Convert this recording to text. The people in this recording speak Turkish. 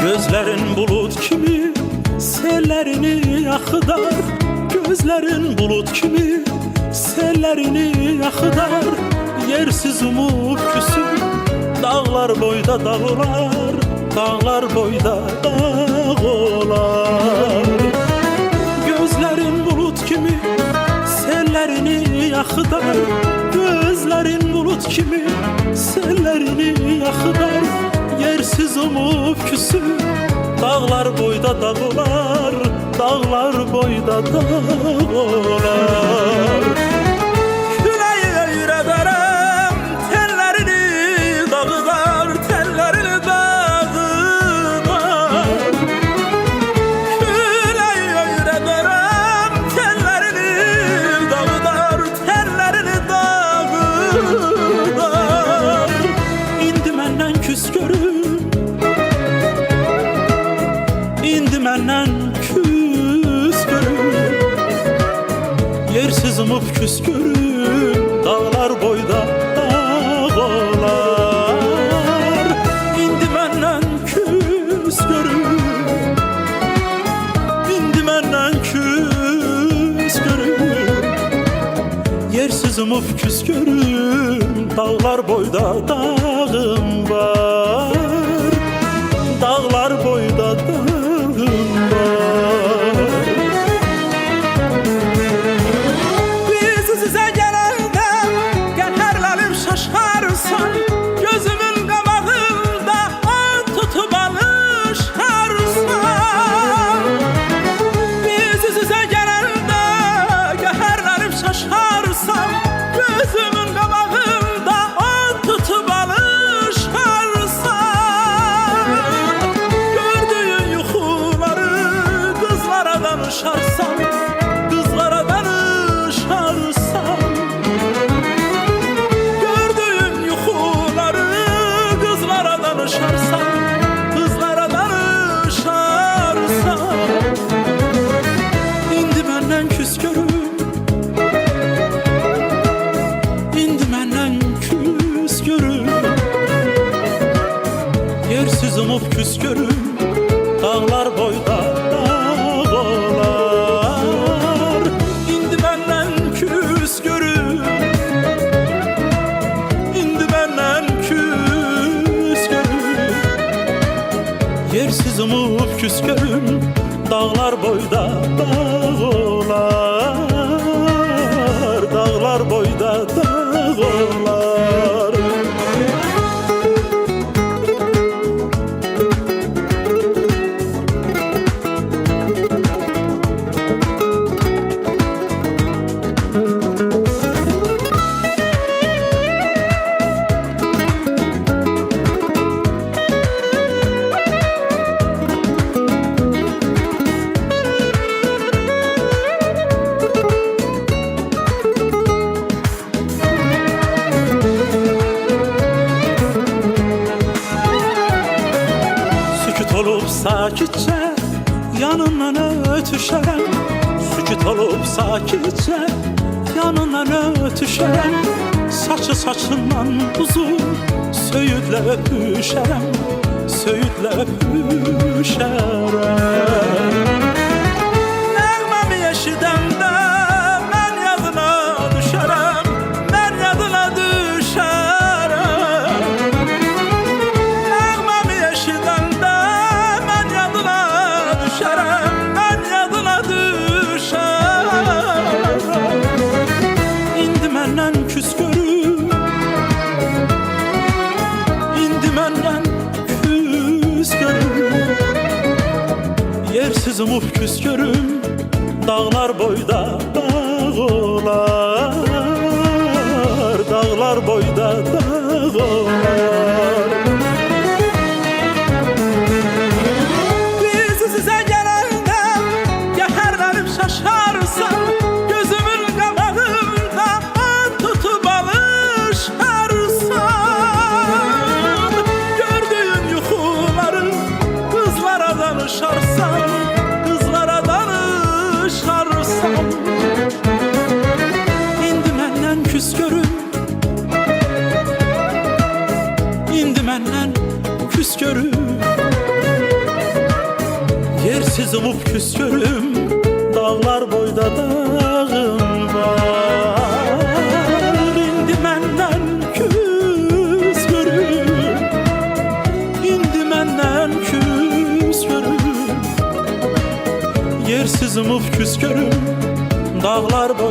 Gözlerin bulut kimi sellerini yakıdar, gözlerin bulut kimi sellerini yakıdar. Yersiz umut küsür dağlar boyda dağlar, dağlar boyda dağlar. Gözlerin bulut kimi sellerini yakıdar, gözlerin bulut kimi sellerini yakıdar. Yersiz umut küsür dağlar boyda dağlar, dağlar boyda dağlar. Küleyi öyrederem tellerini dağlar, tellerini dağlar. Küleyi öyrederem tellerini dağlar, tellerini dağlar. İndi menden küs görür, İndi məndən küs görür. Yersiz umub küs görür dağlar boyda dağlar. İndi məndən küs görür, İndi məndən küs görür. Yersiz umub küs görür dağlar boyda dağım var, dağlar boyda dağım. Biz size gelende geterlerim şaşarsan, gözümün qabağında an tutup alışarsan. Biz size gelende geterlerim şaşarsan, gözümün qabağında an tutup alışarsan. Gördüğün yuxuları kızlara danışarsan, kızlara danışarsan. Gördüğün yuxuları kızlara danışarsan, kızlara danışarsan. İndi məndən küs görür, İndi məndən küs görür. Yersiz umub küs görür dağlar boyda dağlar. İndi məndən küs görür, İndi məndən küs görür. Yersiz umub küs görür dağlar boyda dağlar, dağlar boyda dağlar. Olub sakitcə yanından ötüşərəm, sükut olub sakitcə yanından ötüşərəm. Saçı saçından uzun söyüdlə öpüşərəm, söyüdlə öpüşərəm. Nəğməmi eşidəndə mən yadına düşərəm, mən yadına düşərəm. Nəğməmi eşidəndə mən yadına düşərəm, mən yadına düşərəm. İndi məndən küs görür, İndi məndən küs görür. Yersiz umub küskürüm dağlar boyda dağlar, dağlar boyda dağlar. Biz size gelende yeherlenip şaşarsan, gözümün qabağında tutup alışarsan, gördüğün yuxuları kızlara danışarsan, kızlara danışarsan. İndi məndən küskürüm, indi məndən küskürüm. Yersiz umub küskürüm dağlar boyda dağım var. İndi məndən küskürüm, indi məndən küskürüm. Yersiz umub küskürüm dağlar boyda